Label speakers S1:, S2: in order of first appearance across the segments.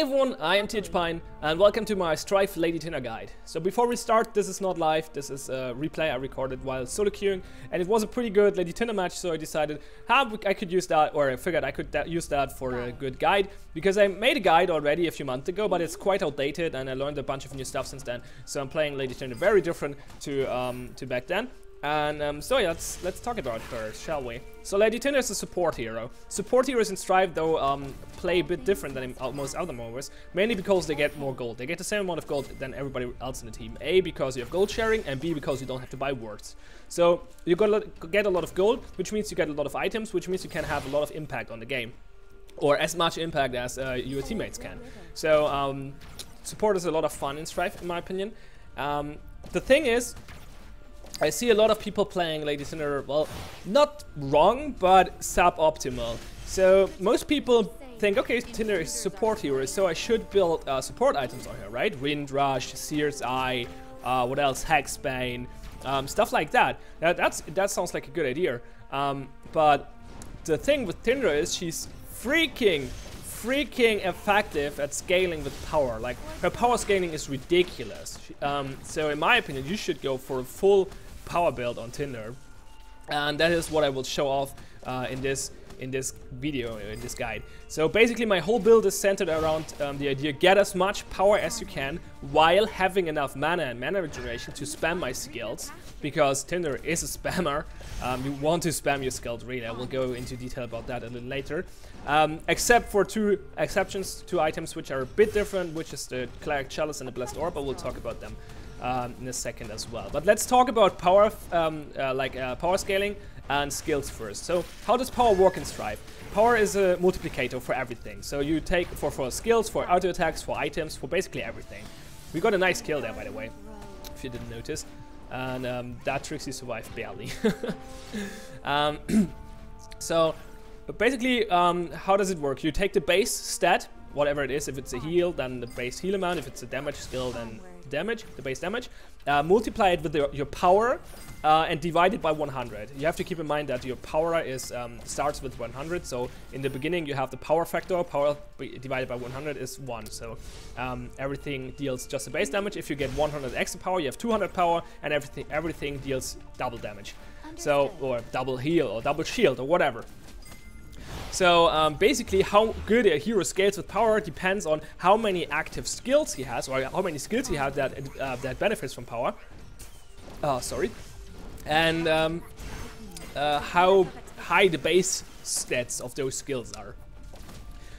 S1: everyone, I am Hexbane and welcome to my Strife Lady Tinder guide. So before we start, this is not live, this is a replay I recorded while solo queuing, and it was a pretty good Lady Tinder match, so I decided how I could use that, or I figured I could use that for a good guide, because I made a guide already a few months ago, but it's quite outdated and I learned a bunch of new stuff since then, so I'm playing Lady Tinder very different to back then. And so yeah, let's talk about her, shall we? So Lady Tinder is a support hero. Support heroes in Strife, though, play a bit different than in most other MOBAs, mainly because they get more gold. They get the same amount of gold than everybody else in the team. A, because you have gold sharing, and B, because you don't have to buy wards. So you get a lot of gold, which means you get a lot of items, which means you can have a lot of impact on the game. Or as much impact as your teammates can. So support is a lot of fun in Strife, in my opinion. The thing is, I see a lot of people playing Lady Tinder, well, not wrong, but suboptimal. So most people think, okay, Tinder is support hero, so I should build support items on her, right? Windrush, Seer's Eye, what else? Hexbane, stuff like that. That sounds like a good idea. But the thing with Tinder is she's freaking effective at scaling with power. Like, her power scaling is ridiculous. So in my opinion, you should go for a full power build on Tinder, and that is what I will show off in this video, in this guide. So basically my whole build is centered around the idea, get as much power as you can while having enough mana and mana regeneration to spam my skills, because Tinder is a spammer. You want to spam your skills, really. I will go into detail about that a little later, except for two exceptions, two items which are a bit different, which is the Cleric, Chalice and the Blessed Orb, but we'll talk about them in a second as well. But let's talk about power, power scaling and skills first. So how does power work in Strife? Power is a multiplicator for everything. So you take for skills, for auto attacks, for items, for basically everything. We got a nice kill there, by the way, if you didn't notice. And that Trixie survived barely. So basically, how does it work? You take the base stat, whatever it is. If it's a heal, then the base heal amount. If it's a damage skill, then damage, the base damage. Multiply it with your power and divide it by 100. You have to keep in mind that your power is starts with 100. So in the beginning you have the power factor. Power divided by 100 is 1. So everything deals just the base damage. If you get 100 extra power, you have 200 power, and everything deals double damage. So, or double heal or double shield or whatever. So basically, how good a hero scales with power depends on how many active skills he has, or how many skills he has that benefits from power. And how high the base stats of those skills are.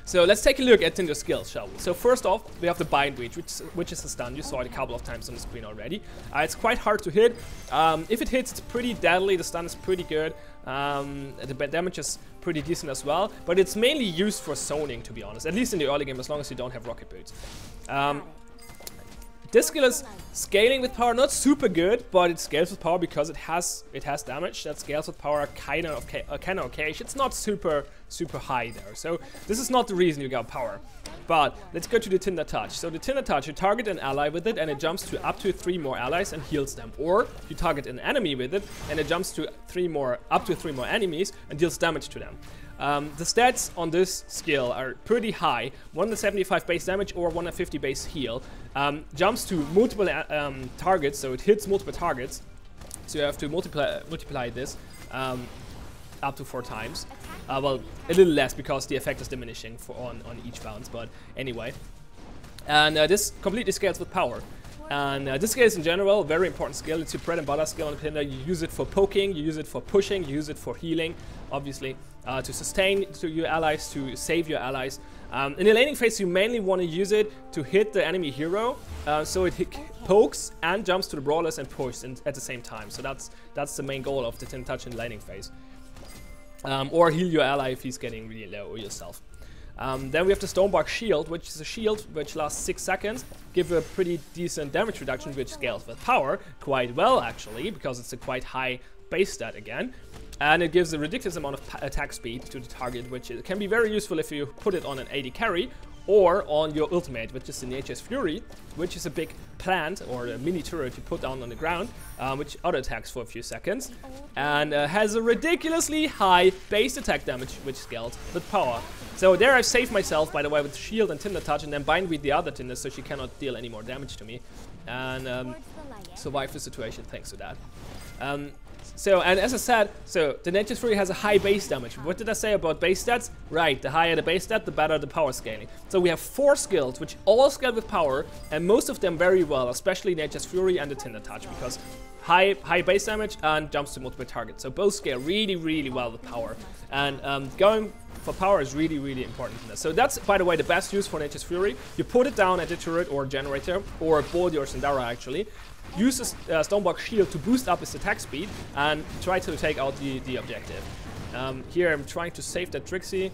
S1: So let's take a look at Tinder's skills, shall we? So first off, we have the Bind Reach, which is a stun. You saw it a couple of times on the screen already. It's quite hard to hit. If it hits, it's pretty deadly. The stun is pretty good. The damage is pretty decent as well. But it's mainly used for zoning, to be honest. At least in the early game, as long as you don't have rocket boots. This skill is scaling with power, not super good, but it scales with power because it has damage that scales with power kind of okay. It's not super high there, so this is not the reason you got power. But let's go to the Tinder Touch. So the Tinder Touch, you target an ally with it and it jumps to up to 3 more allies and heals them. Or you target an enemy with it and it jumps to up to 3 more enemies and deals damage to them. The stats on this skill are pretty high. 175 base damage or 150 base heal. Jumps to multiple targets, so it hits multiple targets. So you have to multiply this up to 4 times. Well, a little less because the effect is diminishing on each bounce, but anyway. And this completely scales with power. And this skill is in general a very important skill. It's your bread and butter skill on Tinder. You use it for poking, you use it for pushing, you use it for healing, obviously, to sustain to your allies, to save your allies. In the laning phase, you mainly want to use it to hit the enemy hero, so it pokes and jumps to the brawlers and pushes at the same time. So that's the main goal of the Tinder Touch in the laning phase. Or heal your ally if he's getting really low, or yourself. Then we have the Stonebark Shield, which is a shield which lasts 6 seconds, give a pretty decent damage reduction, which scales with power quite well actually, because it's a quite high base stat again. And it gives a ridiculous amount of attack speed to the target, which can be very useful if you put it on an AD carry, or on your ultimate, which is the Nature's Fury, which is a big plant or a mini turret you put down on the ground, which auto-attacks for a few seconds, and has a ridiculously high base attack damage, which scales with power. So there I saved myself, by the way, with Shield and Tinder Touch, and then bind with the other Tinder so she cannot deal any more damage to me, and survive the situation thanks to that. And as I said, so the Nature's Fury has a high base damage. What did I say about base stats? Right, the higher the base stat, the better the power scaling. So we have 4 skills, which all scale with power, and most of them very well, especially Nature's Fury and the Tinder Touch, because high base damage and jumps to multiple targets. So both scale really, really well with power. And going for power is really, really important in this. So that's, by the way, the best use for Nature's Fury. You put it down at the turret or generator, or board your Sandara actually. Use the Stoneblock Shield to boost up his attack speed and try to take out the objective. Here I'm trying to save that Trixie.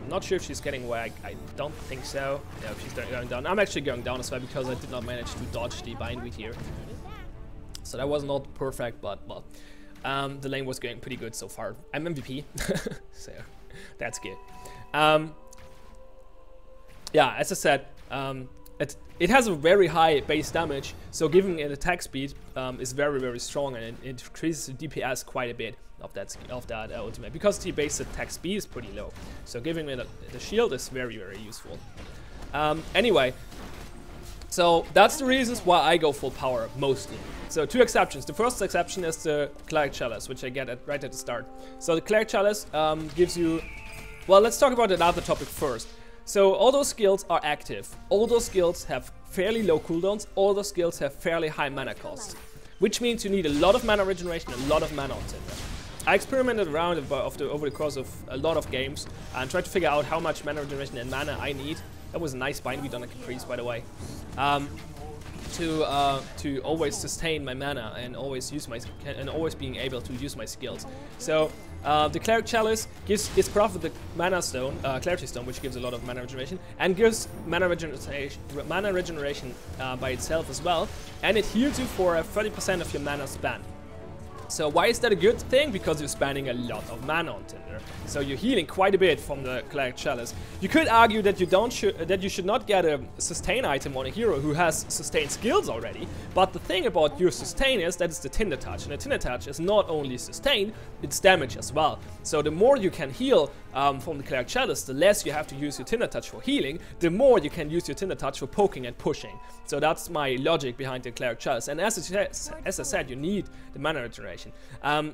S1: I'm not sure if she's getting away. I don't think so. No, she's going down. I'm actually going down as well because I did not manage to dodge the bindweed here. So that was not perfect, but well, the lane was going pretty good so far. I'm MVP, so that's good. Yeah, as I said, it has a very high base damage, so giving it attack speed is very, very strong, and it increases the DPS quite a bit of that ultimate, because the base attack speed is pretty low. So giving it the shield is very, very useful. Anyway, so that's the reasons why I go full power mostly. So 2 exceptions. The first exception is the Cleric Chalice, which I get right at the start. So the Cleric Chalice gives you... Well, let's talk about another topic first. So all those skills are active. All those skills have fairly low cooldowns. All those skills have fairly high mana cost, which means you need a lot of mana regeneration, a lot of mana on Tinder. I experimented around over the course of a lot of games and tried to figure out how much mana regeneration and mana I need. That was a nice bindweed on a Caprice, by the way, to always sustain my mana and always being able to use my skills. So the Cleric Chalice is proud with the Mana Stone, Clarity Stone, which gives a lot of mana regeneration, and gives mana regeneration by itself as well, and it heals you for 30% of your mana spent. So why is that a good thing? Because you're spending a lot of mana on Tinder. So you're healing quite a bit from the Cleric Chalice. You could argue that you should not get a sustain item on a hero who has sustain skills already. But the thing about your sustain is that it's the Tinder Touch. And the Tinder Touch is not only sustain, it's damage as well. So the more you can heal from the Cleric Chalice, the less you have to use your Tinder Touch for healing, the more you can use your Tinder Touch for poking and pushing. So that's my logic behind the Cleric Chalice. And as I said, you need the mana regeneration.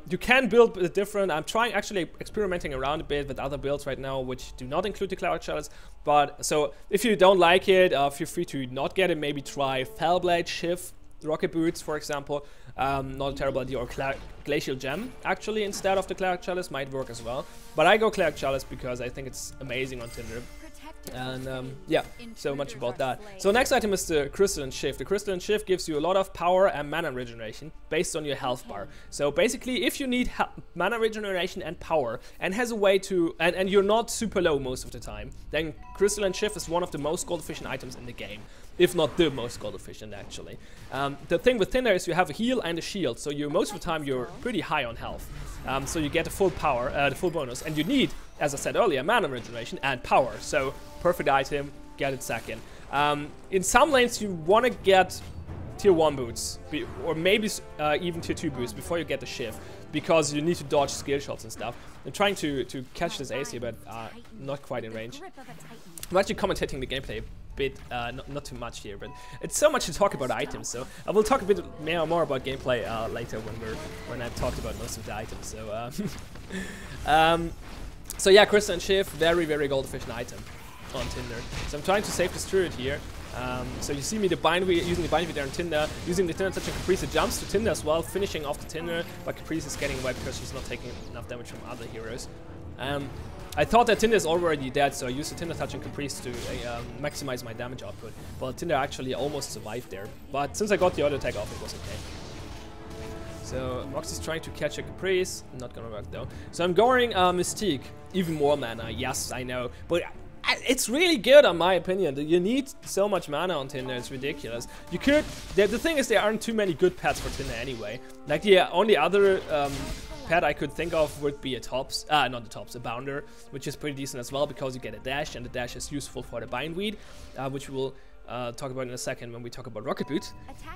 S1: You can build a different... I'm actually experimenting around a bit with other builds right now, which do not include the Cleric Chalice. But so if you don't like it, feel free to not get it. Maybe try Fellblade, Shiv, Rocket Boots, for example. Not a terrible idea. Or Glacial Gem, actually, instead of the Cleric Chalice might work as well. But I go Cleric Chalice because I think it's amazing on Tinder. And yeah, so much about that. So next item is the Crystaline Shiv. The Crystaline Shiv gives you a lot of power and mana regeneration based on your health bar. So basically, if you need mana regeneration and power, and has a way to, and you're not super low most of the time, then Crystaline Shiv is one of the most gold efficient items in the game. If not the most gold efficient, actually. The thing with Tinder is you have a heal and a shield, so most of the time you're pretty high on health. So you get the full power, the full bonus, and you need, as I said earlier, mana regeneration and power. So perfect item, get it second. In some lanes you want to get tier 1 boots, or maybe even tier 2 boots before you get the Shiv, because you need to dodge skill shots and stuff. I'm trying to catch this ace here, but not quite in range. I'm actually commentating the gameplay a bit, not too much here, but it's so much to talk about items, so I will talk a bit more about gameplay later when I've talked about most of the items. So so yeah, Crystaline Shiv, very, very gold efficient item on Tinder. So I'm trying to save this turret here. So you see me using the bindweed there on Tinder, using the Tinder Touch, and Caprice jumps to Tinder as well, finishing off the Tinder, but Caprice is getting away because she's not taking enough damage from other heroes. I thought that Tinder is already dead, so I used the Tinder Touch and Caprice to maximize my damage output. But Tinder actually almost survived there. But since I got the auto attack off, it was okay. So Moxie's trying to catch a Caprice, not gonna work though. So I'm going Mystique, even more mana, yes, I know. But it's really good in my opinion. You need so much mana on Tinder, it's ridiculous. You could, the thing is there aren't too many good pets for Tinder anyway. Like the only other pet I could think of would be a tops, not a tops, a bounder, which is pretty decent as well because you get a dash, and the dash is useful for the bindweed, which we will talk about in a second when we talk about rocket boots.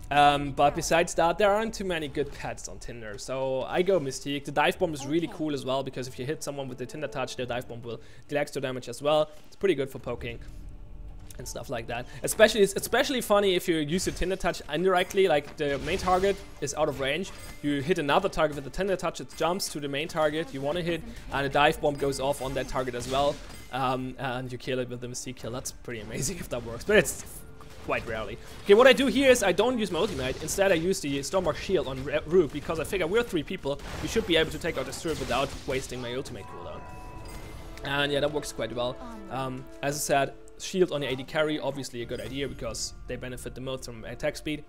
S1: But besides that, there aren't too many good pets on Tinder, so I go Mystique. The dive bomb is really cool as well because if you hit someone with the Tinder touch, the dive bomb will deal extra damage as well. It's pretty good for poking and stuff like that. It's especially funny if you use your Tinder touch indirectly, like the main target is out of range, you hit another target with the Tinder touch, it jumps to the main target you want to hit, and a dive bomb goes off on that target as well, and you kill it with the Mystique kill. That's pretty amazing if that works, but it's quite rarely. Okay, what I do here is I don't use my ultimate. Instead, I use the Stormbark shield on Rook because I figure we're 3 people. We should be able to take out the turret without wasting my ultimate cooldown. And yeah, that works quite well. As I said, shield on the AD carry, obviously a good idea because they benefit the most from attack speed.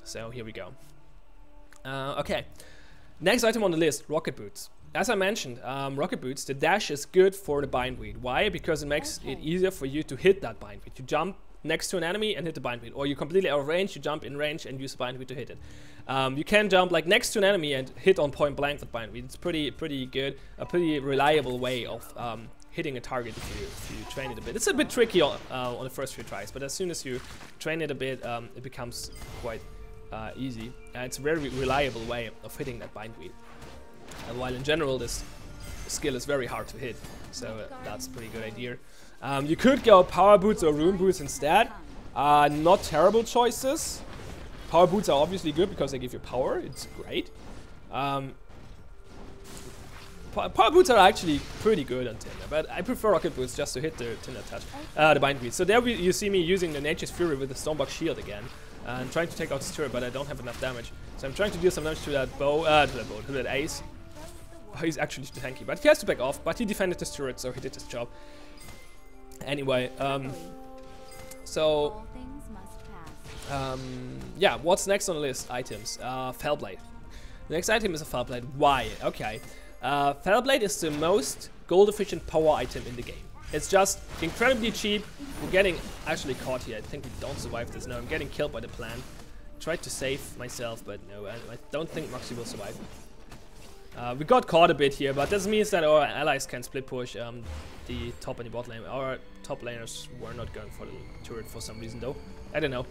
S1: So here we go. Okay, next item on the list, rocket boots. As I mentioned, rocket boots, the dash is good for the bindweed. Why? Because it makes it easier for you to hit that bindweed. You jump next to an enemy and hit the bindweed, or you're completely out of range, you jump in range and use the bindweed to hit it. You can jump like next to an enemy and hit on point blank with bindweed. It's pretty good, a pretty reliable way of hitting a target if you train it a bit. It's a bit tricky on the first few tries, but as soon as you train it a bit, it becomes quite easy. And it's a very reliable way of hitting that bindweed. While in general this skill is very hard to hit, so that's a pretty good idea. You could go power boots or rune boots instead. Not terrible choices. Power boots are obviously good because they give you power. It's great. Power boots are actually pretty good on Tinder, but I prefer rocket boots just to hit the Tinder touch, the bindweed. So there you see me using the Nature's Fury with the Stormbark shield again, and trying to take out this turret, but I don't have enough damage. So I'm trying to deal some damage to that bow, to that ace. Oh, he's actually too tanky, but he has to back off. But he defended this turret, so he did his job. Anyway, yeah, what's next on the list? Items. Fellblade. The next item is a Fellblade. Why? Okay. Fellblade is the most gold efficient power item in the game. It's just incredibly cheap. We're getting actually caught here. I think we don't survive this. No, I'm getting killed by the plant. Tried to save myself, but no, I don't think Moxie will survive. We got caught a bit here, but this means that our allies can split push the top and the bot lane. Our top laners were not going for the turret for some reason though. I don't know.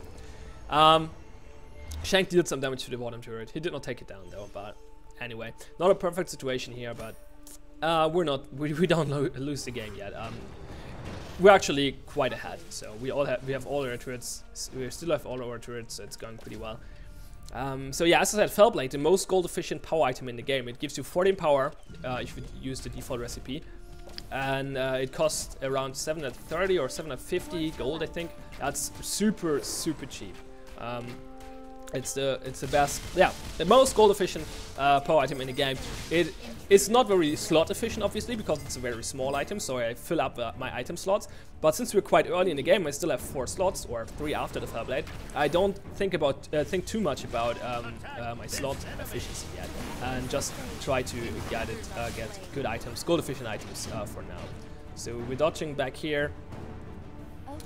S1: Shank dealt some damage to the bottom turret. He did not take it down though, but anyway, not a perfect situation here, but we don't lose the game yet. We're actually quite ahead, so we have all our turrets. We still have all our turrets, so it's going pretty well. So yeah, as I said, Fellblade, the most gold efficient power item in the game. It gives you 14 power if you use the default recipe, and it costs around 730 or 750 gold, I think. That's super cheap. It's the best, yeah, the most gold efficient power item in the game. It's not very slot efficient, obviously, because it's a very small item, so I fill up my item slots. But since we're quite early in the game, I still have 4 slots, or 3 after the Fellblade. I don't think too much about my slot efficiency yet, and just try to get good items, gold efficient items for now. So we're dodging back here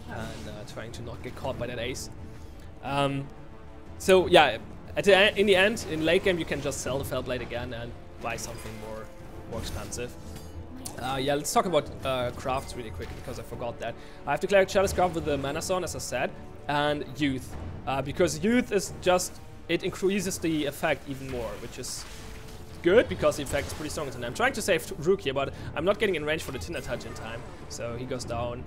S1: and trying to not get caught by that ace. So yeah, in the end, in late game, you can just sell the Fellblade again and buy something more expensive. Yeah, let's talk about crafts really quick because I forgot that. I have to Cleric Chalice craft with the Mana Zone, as I said, and Youth. Because Youth is just, it increases the effect even more, which is good because the effect is pretty strong. And I'm trying to save Rook here, but I'm not getting in range for the Tinder touch in time, so he goes down.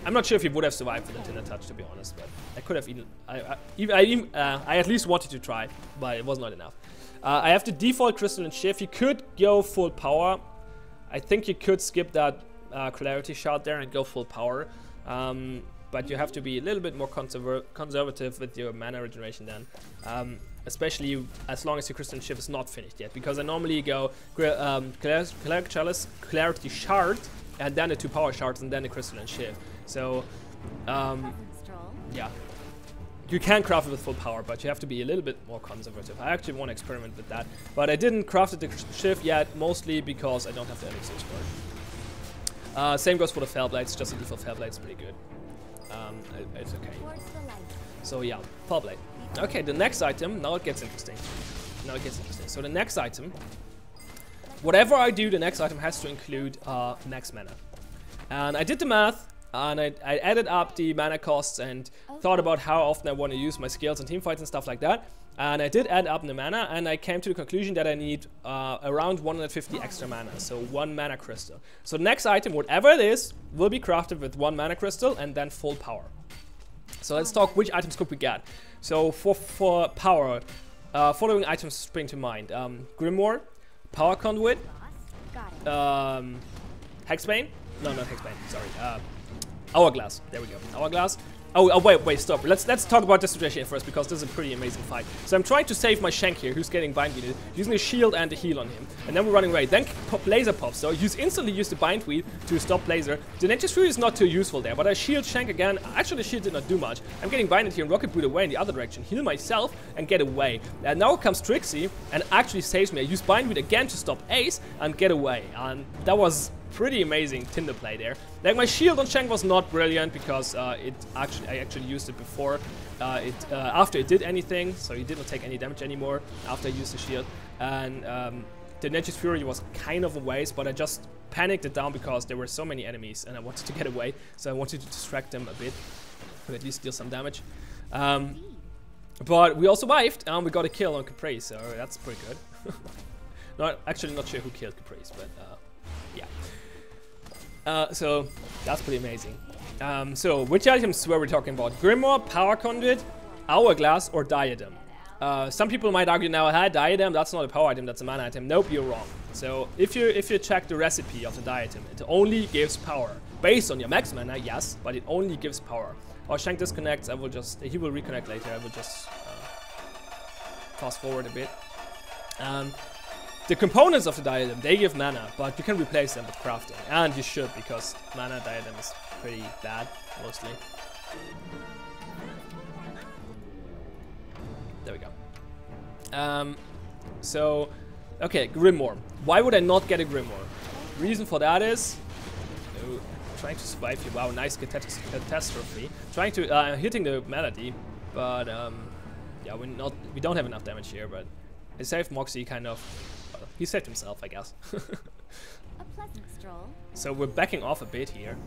S1: I'm not sure if he would have survived with the Tinder touch, to be honest, but I could have I at least wanted to try, but it was not enough. I have the default Crystaline Shiv. You could go full power. I think you could skip that clarity shot there and go full power, but you have to be a little bit more conservative with your mana regeneration then, especially as long as your Crystaline Shiv is not finished yet, because I normally go Cleric Chalice, Clarity Shard, and then the 2 power shards, and then the Crystaline Shiv. So, yeah, you can craft it with full power, but you have to be a little bit more conservative. I actually want to experiment with that, but I didn't craft the Shiv yet, mostly because I don't have the elixirs for it. Same goes for the Fellblade. It's just a default Fellblade. It's pretty good. It's okay. So yeah, Fellblade. Okay, the next item. Now it gets interesting. So the next item whatever I do, the next item has to include max mana. And I did the math, and I added up the mana costs and thought about how often I want to use my skills and teamfights and stuff like that. And I did add up the mana, and I came to the conclusion that I need around 150 extra mana, so 1 mana crystal. So the next item, whatever it is, will be crafted with 1 mana crystal and then full power. So let's talk which items could we get. So for power, following items spring to mind. Grimoire, Power Conduit, Hexbane? No, not Hexbane, sorry. Hourglass, there we go, Hourglass. Oh, wait, stop. Let's talk about this situation first, because this is a pretty amazing fight. So I'm trying to save my Shank here, who's getting bindweeded, using a shield and a heal on him. And then we're running away. Then Blazer pops, so instantly use the bindweed to stop Blazer. The Nature's Fury is not too useful there, but I shield Shank again. Actually, the shield did not do much. I'm getting binded here and rocket boot away in the other direction, heal myself and get away. And now comes Trixie and actually saves me. I use bindweed again to stop Ace and get away. And that was pretty amazing Tinder play there. Like, my shield on Shank was not brilliant because I actually used it before after it did anything, so he did not take any damage anymore after I used the shield. And the Nature's Fury was kind of a waste, but I just panicked it down because there were so many enemies and I wanted to get away, so I wanted to distract them a bit, or at least deal some damage. But we also survived and we got a kill on Caprice, so that's pretty good. Actually not sure who killed Caprice, but yeah. So that's pretty amazing. So which items were we talking about? Grimoire, Power Conduit, Hourglass, or Diadem? Some people might argue now, hi, Diadem, that's not a power item, that's a mana item. Nope, you're wrong. So if you check the recipe of the Diadem, it only gives power. Based on your max mana, yes, but it only gives power. Or Shank disconnects, he will reconnect later, I will just fast forward a bit. The components of the Diadem, they give mana, but you can replace them with crafting. And you should, because mana Diadem is pretty bad, mostly. There we go. So, okay, Grimoire. Why would I not get a Grimoire? Reason for that is... Oh, trying to survive here. Wow, nice catastrophe. Trying to... hitting the melody, but... yeah, we don't have enough damage here, but... I saved Moxie kind of... He saved himself, I guess.
S2: A pleasant stroll.
S1: So we're backing off a bit here.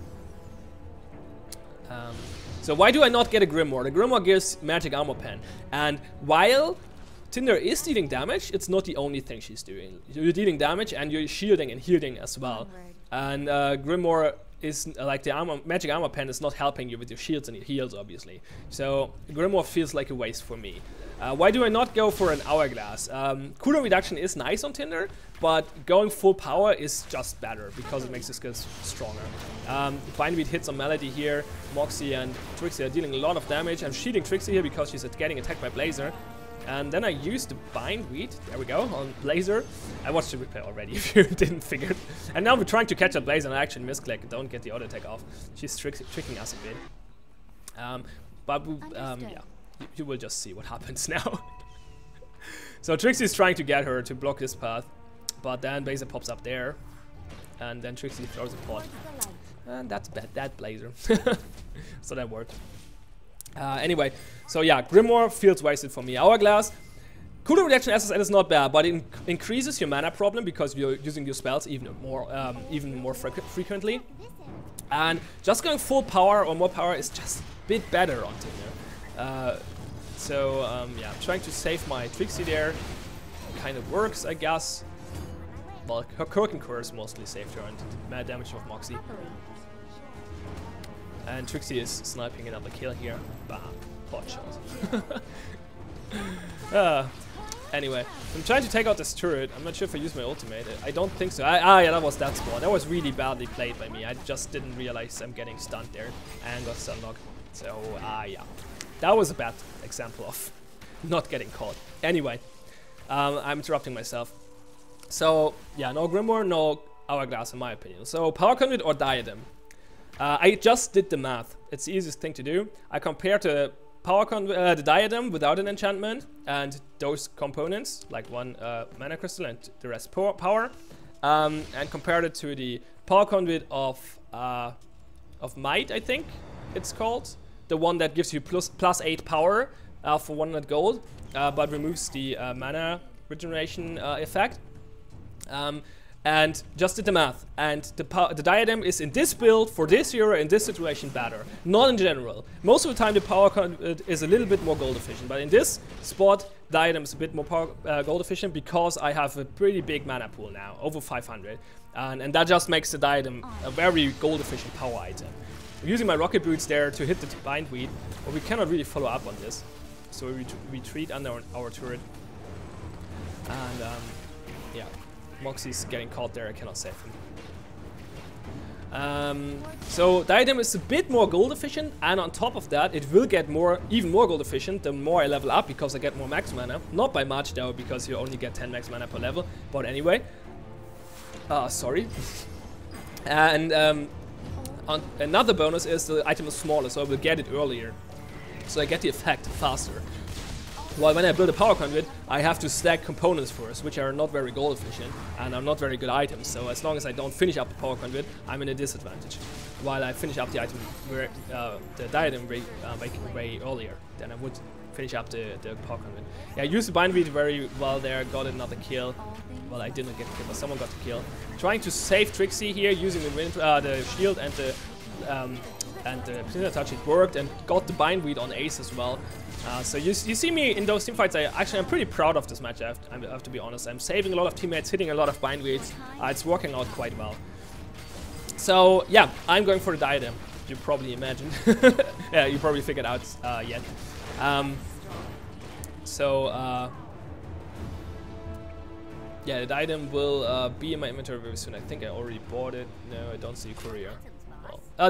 S1: So why do I not get a Grimoire? The Grimoire gives Magic Armor Pen. And while Tinder is dealing damage, it's not the only thing she's doing. You're dealing damage and you're shielding and healing as well. And Grimoire is like the Magic Armor Pen is not helping you with your shields and your heals, obviously. So Grimoire feels like a waste for me. Why do I not go for an Hourglass? Cooldown reduction is nice on Tinder, but going full power is just better because it makes the skills stronger. Bindweed hits on Melody here. Moxie and Trixie are dealing a lot of damage. I'm shielding Trixie here because she's getting attacked by Blazer. And then I use the Bindweed, there we go, on Blazer. I watched the replay already if you didn't figure it. And now we're trying to catch up Blazer and I actually misclick, don't get the auto attack off. She's tricking us a bit. But yeah, you will just see what happens now. So Trixie's trying to get her to block this path, but then Blazer pops up there. And then Trixie throws a pot. And that's bad, that Blazer. So that worked. Anyway, so yeah, Grimoire feels wasted for me. Hourglass, cooldown reduction as I said is not bad, but it increases your mana problem because you're using your spells even more frequently. And just going full power or more power is just a bit better on Tinder. Yeah, I'm trying to save my Trixie there. Kind of works, I guess. Well, her Kirk and Curse mostly saved her and mad damage of Moxie. And Trixie is sniping another kill here. Bam. Pot shot. Anyway, I'm trying to take out this turret. I'm not sure if I used my ultimate. I don't think so. Yeah, that was that spawn. That was really badly played by me. I just didn't realize I'm getting stunned there and got stun locked. So, yeah. That was a bad example of not getting caught. Anyway, I'm interrupting myself. So, yeah, no Grimoire, no Hourglass in my opinion. So, Power Conduit or Diadem? I just did the math. It's the easiest thing to do. I compared the the Diadem without an enchantment and those components, like one mana crystal and the rest power, and compared it to the Power Conduit of Might, I think it's called, the one that gives you plus 8 power for 100 gold, but removes the mana regeneration effect. and just did the math, and the Diadem is in this build, for this hero, in this situation better. Not in general. Most of the time the power conduit is a little bit more gold efficient, but in this spot, Diadem is a bit more gold efficient because I have a pretty big mana pool now, over 500. And that just makes the Diadem a very gold efficient power item. I'm using my rocket boots there to hit the bindweed, but we cannot really follow up on this. So we retreat under our turret. And yeah. Moxie's getting caught there, I cannot save him. So Diadem is a bit more gold efficient, and on top of that it will get even more gold efficient the more I level up, because I get more max mana. Not by much though, because you only get 10 max mana per level, but anyway. Sorry. And another bonus is the item is smaller, so I will get it earlier. So I get the effect faster. While when I build a power conduit, I have to stack components first, which are not very gold efficient and are not very good items. So as long as I don't finish up the power conduit, I'm in a disadvantage. While I finish up the item, the Diadem way earlier than I would finish up the power conduit. Yeah, I used the bindweed very well there, got another kill. Well, I didn't get the kill, but someone got the kill. Trying to save Trixie here using the shield and the Tinder touch. It worked, and got the bindweed on ace as well. So you see me in those teamfights. I'm pretty proud of this match. I have to be honest. I'm saving a lot of teammates, hitting a lot of bindweeds. It's working out quite well. So yeah, I'm going for the Diadem. You probably imagined. Yeah, you probably figured out yet. Yeah, the Diadem will be in my inventory very soon. I think I already bought it. No, I don't see a courier.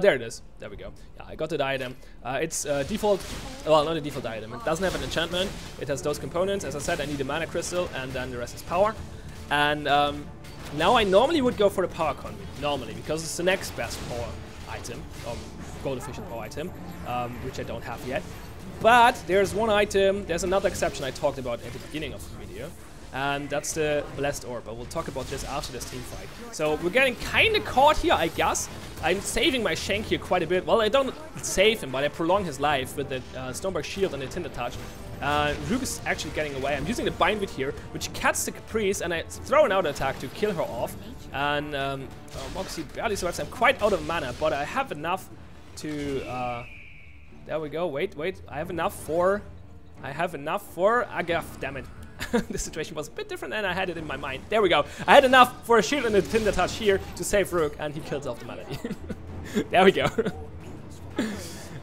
S1: There it is. There we go. Yeah, I got the Diadem. It's default, well, not a default Diadem. It doesn't have an enchantment. It has those components. As I said, I need a mana crystal, and then the rest is power. And now I normally would go for the power conduit, normally, because it's the next best power item, or gold efficient power item, which I don't have yet. But there's one item, there's another exception I talked about at the beginning of the video. And that's the Blessed Orb. I will talk about this after this team fight. So we're getting kind of caught here, I guess. I'm saving my Shank here quite a bit. Well, I don't save him, but I prolong his life with the Stonebark Shield and the Tinder Touch. Rook is actually getting away. I'm using the Bindweed here, which cuts the Caprice, and I throw an out attack to kill her off. And Moxie barely survives. I'm quite out of mana, but I have enough to... there we go. Wait. I have enough for... Agaf, damn it. The situation was a bit different than I had it in my mind. There we go. I had enough for a shield and a Tinder Touch here to save Rook, and he kills off the Melody. There we go.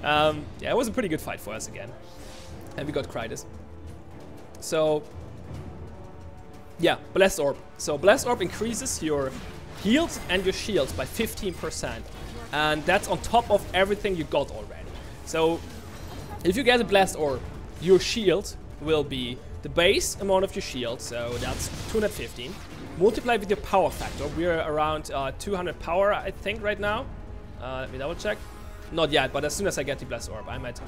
S1: Yeah, it was a pretty good fight for us again. And we got Crystaline. So, yeah, Blessed Orb. So Blessed Orb increases your heals and your shields by 15%. And that's on top of everything you got already. So, if you get a Blessed Orb, your shield will be the base amount of your shield, so that's 215. Multiplied with your power factor. We're around 200 power, I think, right now. Let me double check. Not yet, but as soon as I get the Blessed Orb, I'm at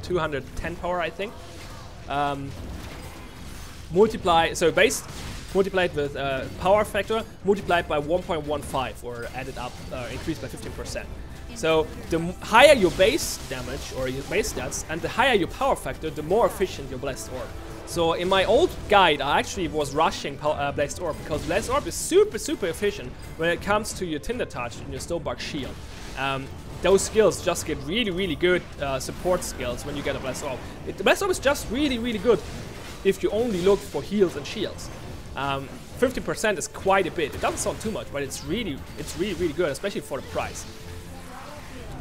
S1: 210 power, I think. So base multiplied with power factor, multiplied by 1.15, or added up, increased by 15%. So the higher your base damage or your base stats and the higher your power factor, the more efficient your Blessed Orb. So in my old guide, I actually was rushing Blessed Orb, because Blessed Orb is super efficient when it comes to your Tinder Touch and your Stonebark Shield. Those skills just get really good support skills when you get a Blessed Orb. The Blessed Orb is just really good if you only look for heals and shields. 50% is quite a bit. It doesn't sound too much, but it's really good, especially for the price.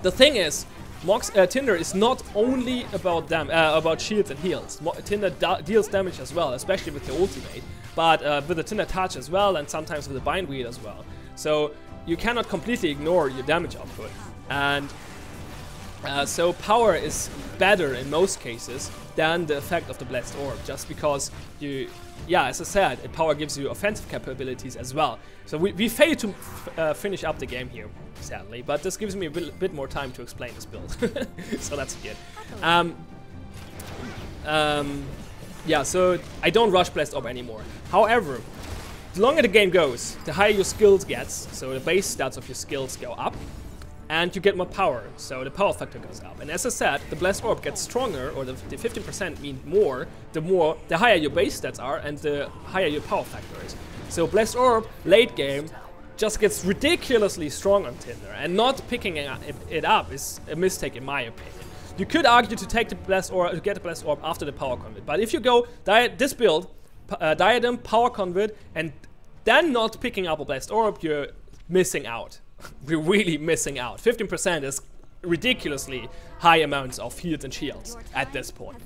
S1: The thing is, Tinder is not only about shields and heals. Tinder deals damage as well, especially with the ultimate, but with the Tinder Touch as well, and sometimes with the Bindweed as well. So you cannot completely ignore your damage output. And so power is better in most cases than the effect of the Blessed Orb, just because yeah, as I said, power gives you offensive capabilities as well. So we failed to finish up the game here, sadly, but this gives me a bit more time to explain this build. So that's good. Yeah, so I don't rush Blessed Orb anymore. However, the longer the game goes, the higher your skills gets, so the base stats of your skills go up, and you get more power, so the power factor goes up. And as I said, the Blessed Orb gets stronger, or the 15% mean more, the higher your base stats are, and the higher your power factor is. So Blessed Orb, late game, just gets ridiculously strong on Tinder, and not picking it up is a mistake in my opinion. You could argue to take the Blessed Orb, to get the Blessed Orb after the Power Conduit, but if you go this build, Diadem, Power Conduit, and then not picking up a Blessed Orb, you're missing out. We're really missing out. 15% is ridiculously high amounts of heals and shields at this point.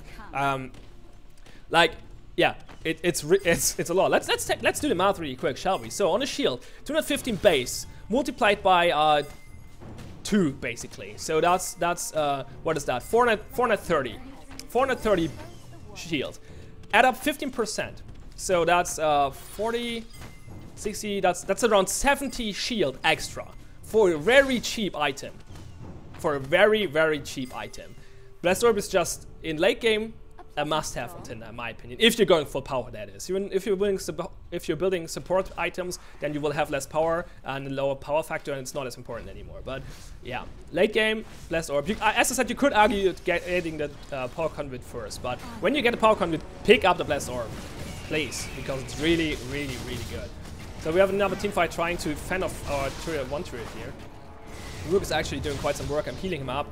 S1: Like, yeah, it's a lot. Let's do the math really quick, shall we? So on a shield, 215 base multiplied by 2 basically. So that's what is that? 430. 430 shield. Add up 15%. So that's 40, 60. That's around 70 shield extra for a very cheap item. For a very, very cheap item. Blessed Orb is just in late game a must-have on Tinder, in my opinion. If you're going full power, that is. If you're building support items, then you will have less power and a lower power factor, and it's not as important anymore. But yeah, late game, Blessed Orb. As I said, you could argue getting the Power Conduit first, but when you get the Power Conduit, pick up the Blessed Orb, please, because it's really, really, really good. So we have another team fight trying to fend off our turret, one turret here. Rook is actually doing quite some work. I'm healing him up,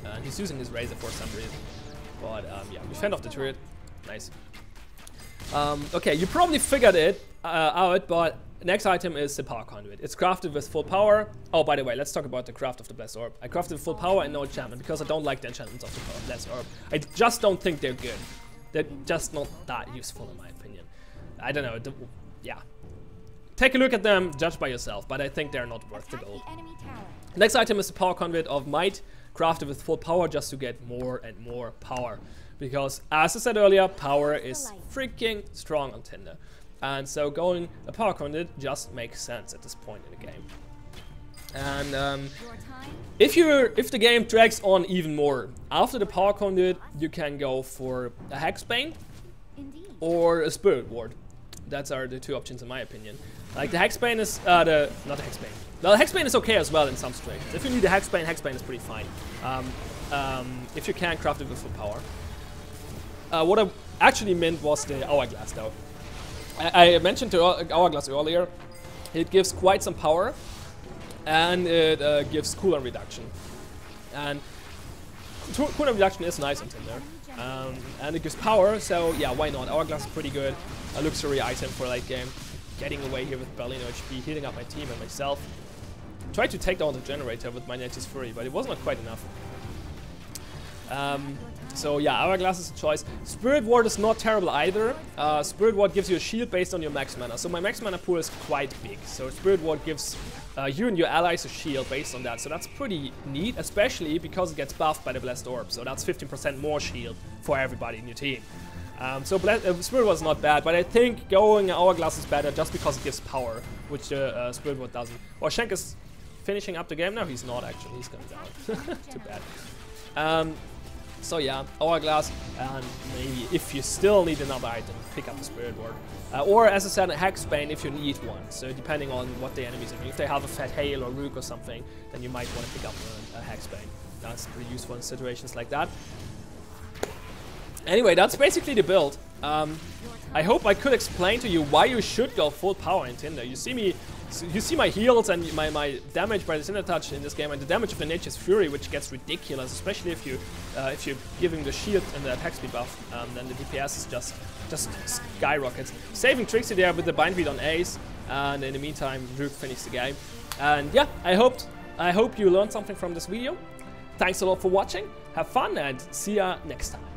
S1: and he's using his Razor for some reason. But yeah, we fend off the turret. Nice. Okay, you probably figured it out, but next item is the Power Conduit. It's crafted with full power. Oh, by the way, let's talk about the craft of the Blessed Orb. I crafted full power and no enchantment because I don't like the enchantments of the Blessed Orb. I just don't think they're good. They're just not that useful in my opinion. I don't know. Yeah. Take a look at them, judge by yourself, but I think they're not worth the gold. Next item is the Power Conduit of Might, crafted with full power just to get more and more power. Because, as I said earlier, power is freaking strong on Tinder. And so going a Power Conduit just makes sense at this point in the game. And if the game drags on even more, after the Power Conduit, you can go for a Hexbane or a Spirit Ward. That's the two options in my opinion. Like the Hexbane is not the Hexbane. Well, Hexbane is okay as well in some situations. If you need a Hexbane, Hexbane is pretty fine. If you can craft it with full power. What I actually meant was the Hourglass though. I mentioned the Hourglass earlier. It gives quite some power, and it gives cooldown reduction. And cooldown reduction is nice on Tinder. And it gives power, so yeah, why not? Hourglass is pretty good. A luxury item for late game. Getting away here with barely no HP, healing up my team and myself. Tried to take down the generator with my Nature's Fury, but it was not quite enough. So yeah, Hourglass is a choice. Spirit Ward is not terrible either. Spirit Ward gives you a shield based on your max mana. So my max mana pool is quite big. So Spirit Ward gives you and your allies a shield based on that. So that's pretty neat, especially because it gets buffed by the Blessed Orb. So that's 15% more shield for everybody in your team. So Spirit Ward is not bad, but I think going Hourglass is better just because it gives power, which the Spirit Ward doesn't. Well, Shank is finishing up the game now. He's not actually. He's going down. Too bad. So yeah, Hourglass, and maybe if you still need another item, pick up the Spirit Ward. Or as I said, a Hexbane if you need one. So depending on what the enemies are doing. If they have a Fat Hail or Rook or something, then you might want to pick up a Hexbane. That's pretty useful in situations like that. Anyway, that's basically the build. I hope I could explain to you why you should go full power in Tinder. You see my heals and my damage by the Tinder Touch in this game, and the damage of the Nature's Fury, which gets ridiculous, especially if you're giving the shield and the attack speed buff. Then the DPS is just skyrockets. Saving Trixie there with the bind beat on Ace, and in the meantime, Rook finished the game. And yeah, I hope you learned something from this video. Thanks a lot for watching. Have fun and see ya next time.